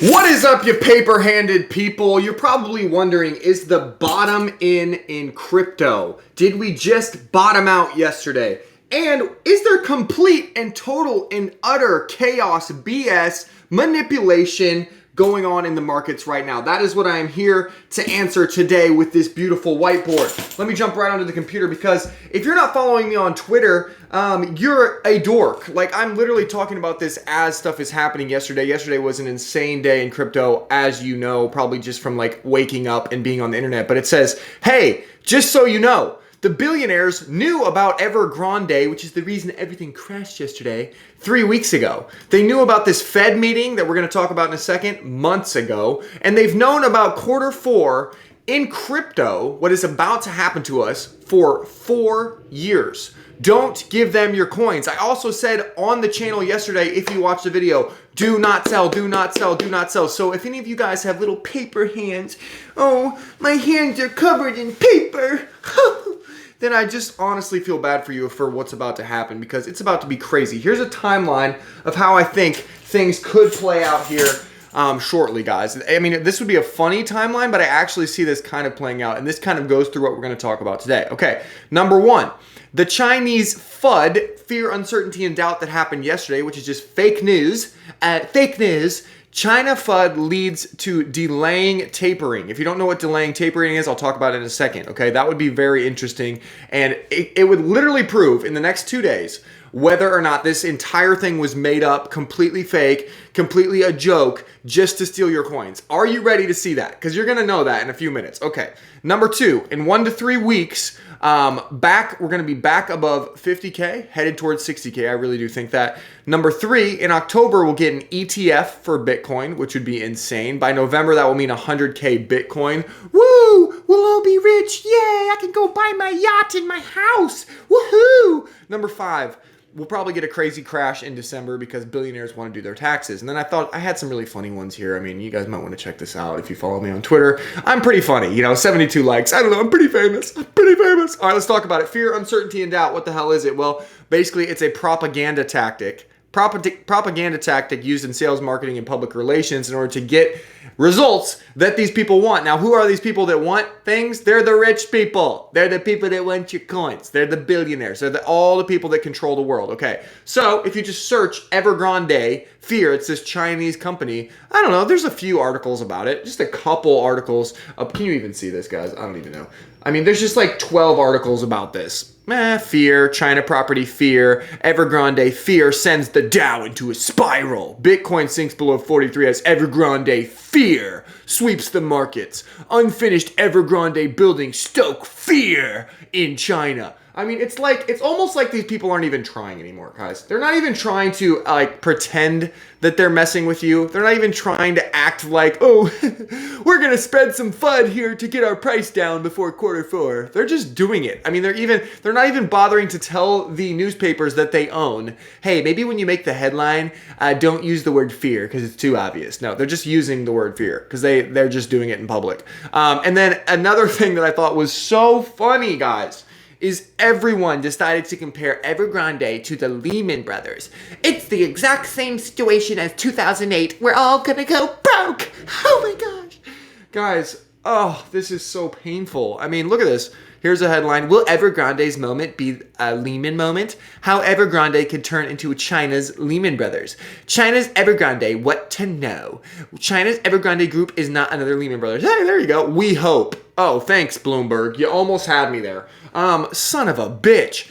What is up, you paper-handed people? You're probably wondering, is the bottom in crypto? Did we just bottom out yesterday? And is there complete and total and utter chaos, BS, manipulation going on in the markets right now? That is what I am here to answer today with this beautiful whiteboard. Let me jump right onto the computer, because if you're not following me on Twitter, you're a dork. Like, I'm literally talking about this as stuff is happening yesterday. Yesterday was an insane day in crypto, as you know, probably just from like waking up and being on the internet. But it says, hey, just so you know, the billionaires knew about EVERGRANDE, which is the reason everything crashed yesterday, 3 weeks ago. They knew about this Fed meeting that we're going to talk about in a second, months ago. And they've known about Q4 in crypto, what is about to happen to us, for 4 years. Don't give them your coins. I also said on the channel yesterday, if you watched the video, do not sell, do not sell, do not sell. So if any of you guys have little paper hands, oh, my hands are covered in paper, then I just honestly feel bad for you for what's about to happen, because it's about to be crazy. Here's a timeline of how I think things could play out here shortly, guys. I mean, this would be a funny timeline, but I actually see this kind of playing out, and this kind of goes through what we're going to talk about today. Okay, number one, the Chinese FUD, fear, uncertainty, and doubt, that happened yesterday, which is just fake news. Fake news. China FUD leads to delaying tapering. If you don't know what delaying tapering is, I'll talk about it in a second, okay? That would be very interesting, and it would literally prove in the next 2 days whether or not this entire thing was made up, completely fake, completely a joke, just to steal your coins. Are you ready to see that? Because you're going to know that in a few minutes. Okay, number two, in 1 to 3 weeks, we're going to be back above 50K, headed towards 60K. I really do think that. Number three, in October, we'll get an ETF for Bitcoin, which would be insane. By November, that will mean 100K Bitcoin. Woo! We'll all be rich. Yay! I can go buy my yacht and my house. Woohoo! Number five, we'll probably get a crazy crash in December because billionaires want to do their taxes. And then I thought I had some really funny ones here. I mean, you guys might want to check this out if you follow me on Twitter. I'm pretty funny, 72 likes. I don't know, I'm pretty famous. I'm pretty famous. All right, let's talk about it. Fear, uncertainty, and doubt. What the hell is it? Well, basically, it's a propaganda tactic. Propaganda tactic used in sales, marketing, and public relations in order to get results that these people want. Now, who are these people that want things? They're the rich people. They're the people that want your coins. They're the billionaires. They're all the people that control the world. Okay, so if you just search EVERGRANDE fear, it's this Chinese company. I don't know. There's a few articles about it. Just a couple articles. Can you even see this, guys? I don't even know. I mean, there's just like 12 articles about this. Fear, China property fear, EVERGRANDE fear sends the Dow into a spiral. Bitcoin sinks below 43 as EVERGRANDE fear sweeps the markets. Unfinished EVERGRANDE building stoke fear in China. I mean, it's almost like these people aren't even trying anymore, guys. They're not even trying to pretend that they're messing with you. They're not even trying to act like, oh, we're gonna spread some FUD here to get our price down before Q4. They're just doing it. I mean, they're not even bothering to tell the newspapers that they own, hey, maybe when you make the headline, don't use the word fear because it's too obvious. No, they're just using the word fear because they're just doing it in public. And then another thing that I thought was so funny, guys, is everyone decided to compare EVERGRANDE to the Lehman Brothers. It's the exact same situation as 2008. We're all gonna go broke. Oh my gosh. Guys, oh, this is so painful. I mean, look at this. Here's a headline. Will EVERGRANDE's moment be a Lehman moment? How EVERGRANDE could turn into China's Lehman Brothers. China's EVERGRANDE, what to know? China's EVERGRANDE group is not another Lehman Brothers. Hey, there you go. We hope. Oh, thanks, Bloomberg. You almost had me there. Son of a bitch.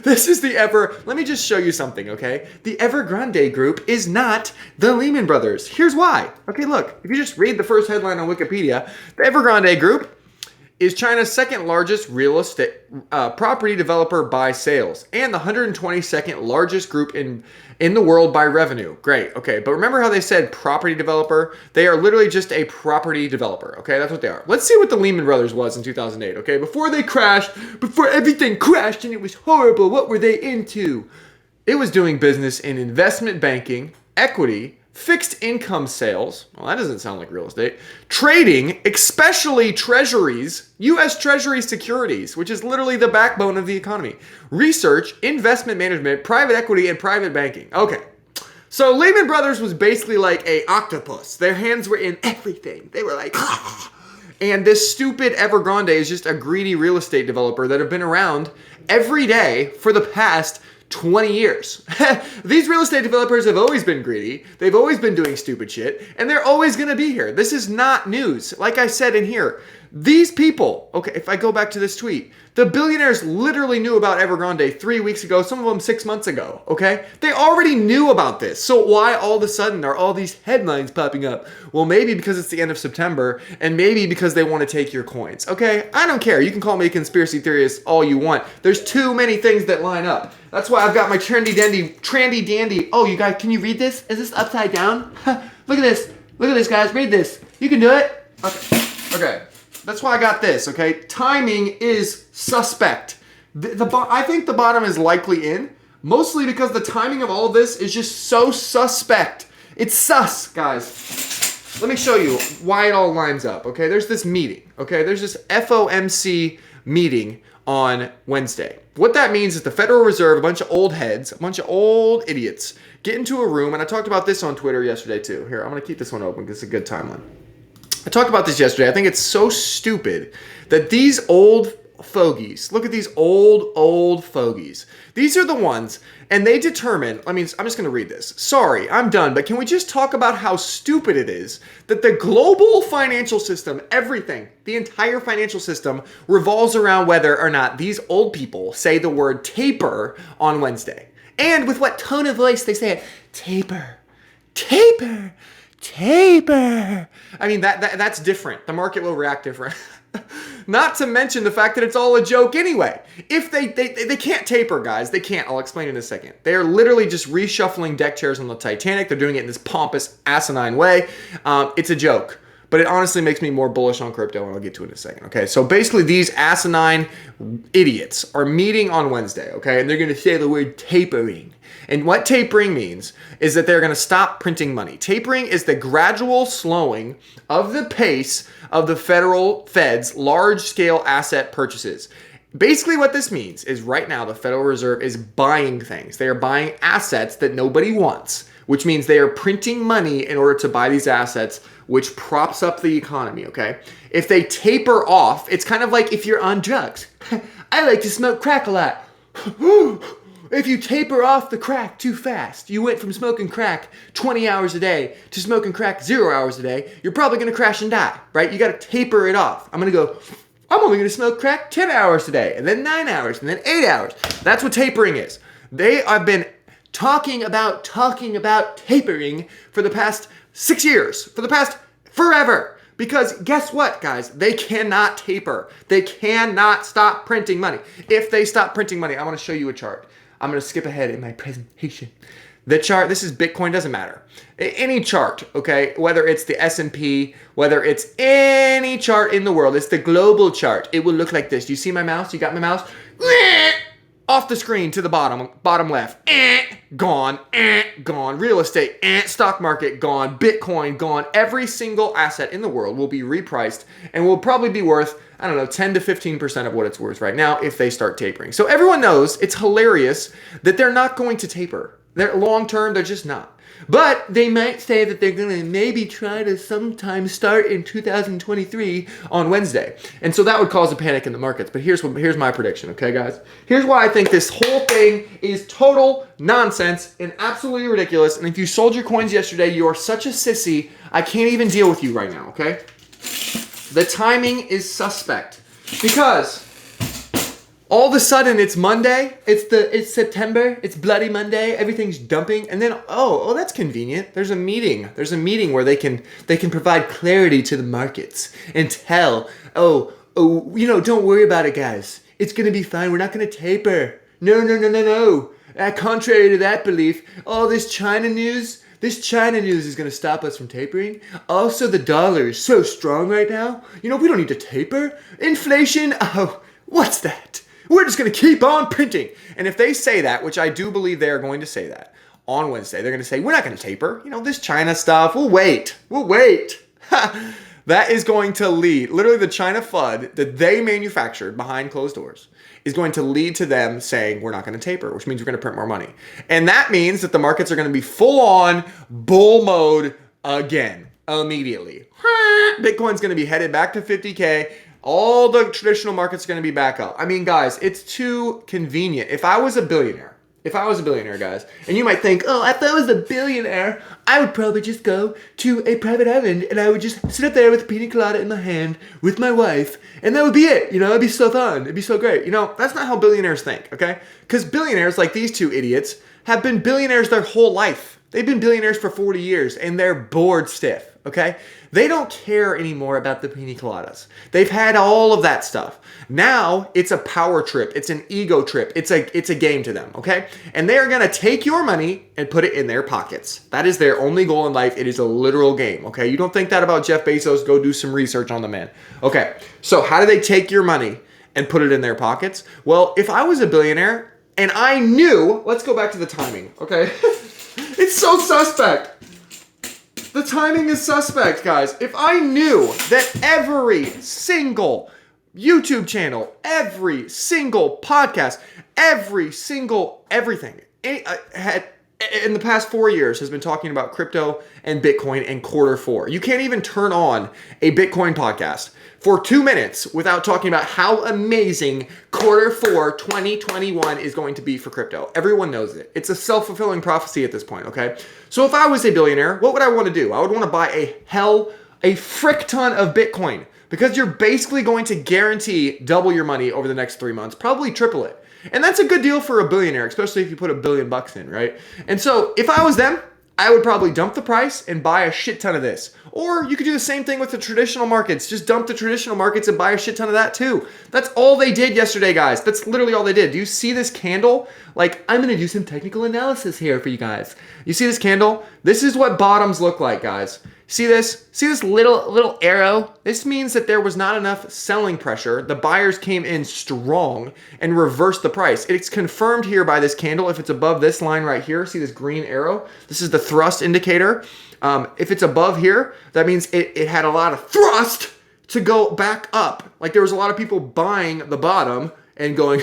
This is let me just show you something, okay? The EVERGRANDE group is not the Lehman Brothers. Here's why. Okay, look, if you just read the first headline on Wikipedia, the EVERGRANDE group is China's second largest real estate property developer by sales and the 122nd largest group in the world by revenue. Great. Okay. But remember how they said property developer? They are literally just a property developer. Okay. That's what they are. Let's see what the Lehman Brothers was in 2008. Okay. Before they crashed, before everything crashed and it was horrible, what were they into? It was doing business in investment banking, equity, fixed income sales, well, that doesn't sound like real estate, trading, especially treasuries, U.S. Treasury securities, which is literally the backbone of the economy, research, investment management, private equity, and private banking. Okay, So Lehman Brothers was basically like a octopus. Their hands were in everything. They were like, ah. And this stupid Evergrande is just a greedy real estate developer that have been around every day for the past 20 years. These real estate developers have always been greedy. They've always been doing stupid shit, and they're always going to be here. This is not news. Like I said in here, these people, okay, if I go back to this tweet, the billionaires literally knew about Evergrande 3 weeks ago, some of them 6 months ago, okay? They already knew about this. So why all of a sudden are all these headlines popping up? Well, maybe because it's the end of September, and maybe because they want to take your coins, okay? I don't care. You can call me a conspiracy theorist all you want. There's too many things that line up. That's why I've got my trendy dandy. Oh, you guys, can you read this? Is this upside down? Look at this. Look at this, guys. Read this. You can do it. Okay. That's why I got this, okay? Timing is suspect. I think the bottom is likely in, mostly because the timing of all of this is just so suspect. It's sus, guys. Let me show you why it all lines up, okay? There's this meeting, okay? There's this FOMC meeting on Wednesday. What that means is the Federal Reserve, a bunch of old heads, a bunch of old idiots, get into a room, and I talked about this on Twitter yesterday too. Here, I'm gonna keep this one open because it's a good timeline. I talked about this yesterday. I think it's so stupid that these old fogies, look at these old fogies. These are the ones, and they determine, I'm just going to read this. Sorry, I'm done, but can we just talk about how stupid it is that the global financial system, everything, the entire financial system revolves around whether or not these old people say the word taper on Wednesday. And with what tone of voice they say it. Taper. Taper. Taper. I mean, that's different. The market will react different. Not to mention the fact that it's all a joke anyway. If they can't taper, guys. They can't. I'll explain in a second. They are literally just reshuffling deck chairs on the Titanic. They're doing it in this pompous, asinine way. It's a joke. But it honestly makes me more bullish on crypto, and I'll get to it in a second, okay? So basically, these asinine idiots are meeting on Wednesday, okay? And they're going to say the word tapering. And what tapering means is that they're going to stop printing money. Tapering is the gradual slowing of the pace of the Fed's large-scale asset purchases. Basically, what this means is right now, the Federal Reserve is buying things. They are buying assets that nobody wants, which means they are printing money in order to buy these assets, which props up the economy, okay? If they taper off, it's kind of like if you're on drugs. I like to smoke crack a lot. If you taper off the crack too fast, you went from smoking crack 20 hours a day to smoking crack 0 hours a day, you're probably gonna crash and die, right? You gotta taper it off. I'm only gonna smoke crack 10 hours a day, and then 9 hours, and then 8 hours. That's what tapering is. They have been talking about tapering for the past 6 years, for the past forever. Because guess what, guys? They cannot taper. They cannot stop printing money. If they stop printing money, I'm going to show you a chart. I'm going to skip ahead in my presentation. The chart, this is Bitcoin, doesn't matter. Any chart, okay? Whether it's the S&P, whether it's any chart in the world, it's the global chart. It will look like this. Do you see my mouse? You got my mouse? Off the screen to the bottom left. Gone. Gone. Real estate. Stock market. Gone. Bitcoin. Gone. Every single asset in the world will be repriced and will probably be worth, 10 to 15% of what it's worth right now if they start tapering. So everyone knows it's hilarious that they're not going to taper. They're long term, they're just not. But they might say that they're going to maybe try to sometime start in 2023 on Wednesday. And so that would cause a panic in the markets. But here's my prediction, okay, guys? Here's why I think this whole thing is total nonsense and absolutely ridiculous. And if you sold your coins yesterday, you are such a sissy, I can't even deal with you right now, okay? The timing is suspect because all of a sudden it's Monday, it's September, it's Bloody Monday, everything's dumping, and then oh, that's convenient. There's a meeting where they can provide clarity to the markets and tell, don't worry about it, guys. It's gonna be fine. We're not gonna taper. No. Contrary to that belief, all this China news is going to stop us from tapering. Also, the dollar is so strong right now. We don't need to taper. Inflation, what's that? We're just going to keep on printing. And if they say that, which I do believe they are going to say that on Wednesday, they're going to say, we're not going to taper. This China stuff, we'll wait. That is going to lead, literally the China FUD that they manufactured behind closed doors is going to lead to them saying we're not going to taper, which means we're going to print more money. And that means that the markets are going to be full on bull mode again, immediately. Bitcoin's going to be headed back to 50K. All the traditional markets are going to be back up. I mean, guys, it's too convenient. If I was a billionaire, guys, and you might think, oh, if I was a billionaire, I would probably just go to a private island and I would just sit up there with a pina colada in my hand with my wife, and that would be it. You know, it'd be so fun. It'd be so great. You know, that's not how billionaires think, okay? Because billionaires, like these two idiots, have been billionaires their whole life. They've been billionaires for 40 years, and they're bored stiff, okay? They don't care anymore about the pina coladas. They've had all of that stuff. Now, it's a power trip. It's an ego trip. It's a game to them, okay? And they are going to take your money and put it in their pockets. That is their only goal in life. It is a literal game, okay? You don't think that about Jeff Bezos. Go do some research on the man. Okay, so how do they take your money and put it in their pockets? Well, if I was a billionaire and I knew, let's go back to the timing, okay? It's so suspect. The timing is suspect, guys. If I knew that every single YouTube channel, every single podcast, every single everything had in the past 4 years has been talking about crypto and Bitcoin in Q4. You can't even turn on a Bitcoin podcast for 2 minutes without talking about how amazing Q4 2021 is going to be for crypto. Everyone knows it. It's a self-fulfilling prophecy at this point, okay? So if I was a billionaire, what would I want to do? I would want to buy a frick ton of Bitcoin, because you're basically going to guarantee double your money over the next 3 months, probably triple it. And that's a good deal for a billionaire, especially if you put $1 billion in, right? And so if I was them, I would probably dump the price and buy a shit ton of this. Or you could do the same thing with the traditional markets. Just dump the traditional markets and buy a shit ton of that too. That's all they did yesterday, guys. That's literally all they did. Do you see this candle? Like, I'm going to do some technical analysis here for you guys. You see this candle? This is what bottoms look like, guys. See this? See this little arrow? This means that there was not enough selling pressure. The buyers came in strong and reversed the price. It's confirmed here by this candle. If it's above this line right here, see this green arrow? This is the thrust indicator. If it's above here, that means it had a lot of thrust to go back up. Like there was a lot of people buying the bottom and going,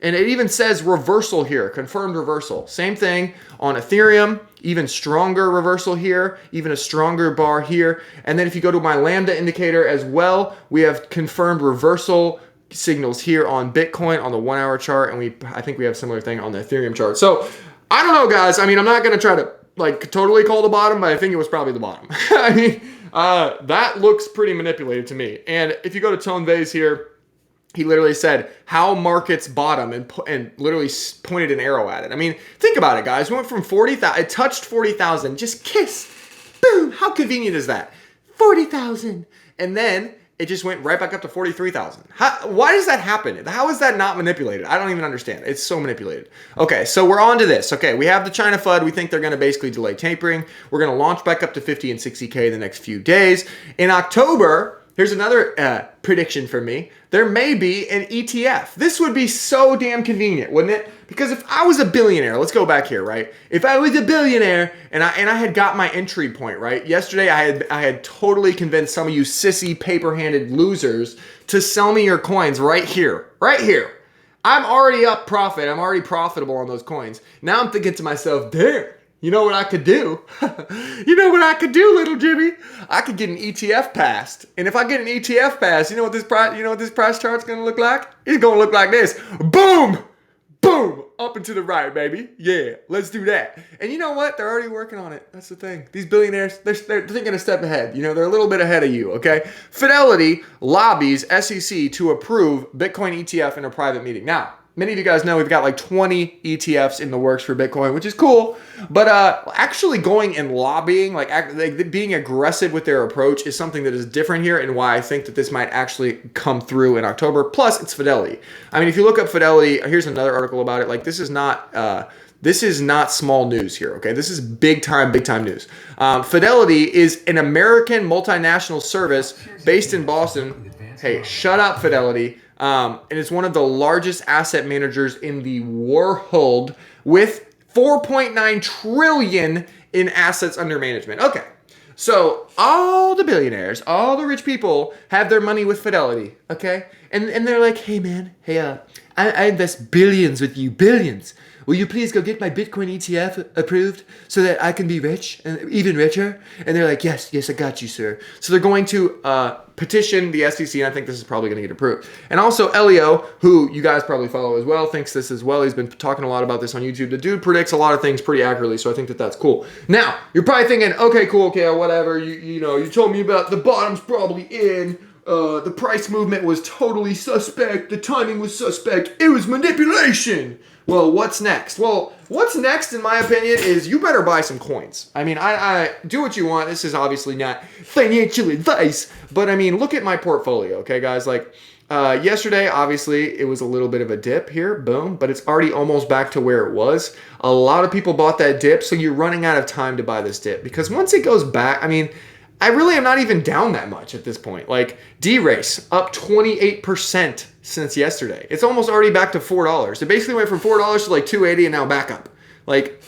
and it even says reversal here, confirmed reversal. Same thing on Ethereum, even stronger reversal here, even a stronger bar here. And then if you go to my Lambda indicator as well, we have confirmed reversal signals here on Bitcoin on the 1 hour chart. And I think we have a similar thing on the Ethereum chart. So I don't know, guys. I mean, I'm not going to try to like totally call the bottom, but I think it was probably the bottom. I mean, that looks pretty manipulated to me. And if you go to Tone Vase here, he literally said how markets bottom and literally pointed an arrow at it. I mean, think about it, guys. We went from 40,000, it touched 40,000, just kiss, boom. How convenient is that? 40,000. And then it just went right back up to 43,000. Why does that happen? How is that not manipulated? I don't even understand. It's so manipulated. Okay, so we're on to this. Okay, we have the China FUD. We think they're going to basically delay tapering. We're going to launch back up to 50 and 60K the next few days. In October, here's another prediction from me. There may be an ETF. This would be so damn convenient, wouldn't it? Because if I was a billionaire, let's go back here, right? If I was a billionaire and I had got my entry point, right? Yesterday I had totally convinced some of you sissy paper-handed losers to sell me your coins right here. Right here. I'm already up profit. I'm already profitable on those coins. Now I'm thinking to myself, damn. You know what I could do? You know what I could do, little Jimmy? I could get an ETF passed. And if I get an ETF passed, you know what this price chart's gonna look like? It's gonna look like this. Boom! Boom! Up and to the right, baby. Yeah, let's do that. And you know what? They're already working on it. That's the thing. These billionaires, they're thinking a step ahead. You know, they're a little bit ahead of you, okay? Fidelity lobbies SEC to approve Bitcoin ETF in a private meeting. Now, many of you guys know we've got like 20 ETFs in the works for Bitcoin, which is cool. But actually going and lobbying, like being aggressive with their approach is something that is different here, and why I think that this might actually come through in October. Plus, it's Fidelity. I mean, if you look up Fidelity, here's another article about it. Like, this is not small news here, okay? This is big time news. Fidelity is an American multinational service based in Boston. Hey, shut up, Fidelity. And it's one of the largest asset managers in the world with 4.9 trillion in assets under management. Okay, so all the billionaires, all the rich people have their money with Fidelity, okay? And they're like, hey man, hey, I invest billions with you, billions. Will you please go get my Bitcoin ETF approved so that I can be rich and even richer? And they're like, yes, I got you, sir. So they're going to petition the SEC, and I think this is probably going to get approved. And also Elio, who you guys probably follow as well, thinks this as well. He's been talking a lot about this on YouTube. The dude predicts a lot of things pretty accurately, so I think that that's cool. Now, you're probably thinking, okay, cool, okay, whatever. You know, you told me about the bottom's probably in. The price movement was totally suspect. The timing was suspect. It was manipulation. Well, what's next? Well, what's next, in my opinion, is you better buy some coins. I mean, I do what you want. This is obviously not financial advice, but I mean, look at my portfolio, okay, guys? Like, yesterday, obviously, it was a little bit of a dip here, boom, but it's already almost back to where it was. A lot of people bought that dip, so you're running out of time to buy this dip, because once it goes back, I mean, I really am not even down that much at this point. Like, D-Race, up 28% since yesterday. It's almost already back to $4. It basically went from $4 to like $2.80 and now back up. Like,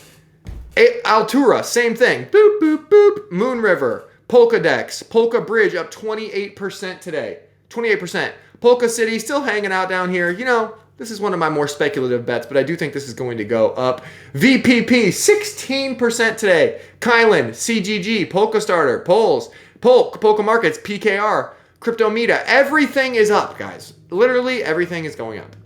Altura, same thing. Boop, boop, boop. Moon River, Polka Dex, Polka Bridge up 28% today. 28%. Polka City still hanging out down here. You know, this is one of my more speculative bets, but I do think this is going to go up. VPP, 16% today. Kylan, CGG, Polka Starter, Poles, Polka Markets, PKR, Cryptometa. Everything is up, guys. Literally everything is going up.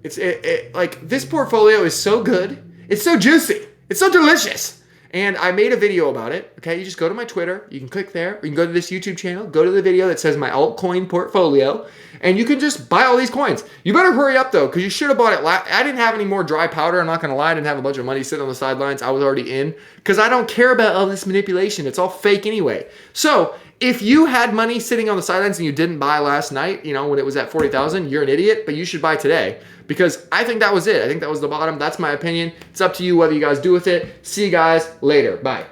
Like, this portfolio is so good. It's so juicy. It's so delicious. And I made a video about it, okay? You just go to my Twitter. You can click there. Or you can go to this YouTube channel. Go to the video that says my altcoin portfolio. And you can just buy all these coins. You better hurry up, though, because you should have bought it I didn't have any more dry powder. I'm not going to lie. I didn't have a bunch of money sitting on the sidelines. I was already in. Because I don't care about all this manipulation. It's all fake anyway. So if you had money sitting on the sidelines and you didn't buy last night, you know, when it was at 40,000, you're an idiot. But you should buy today. Because I think that was it. I think that was the bottom. That's my opinion. It's up to you whether you guys do with it. See you guys later. Bye.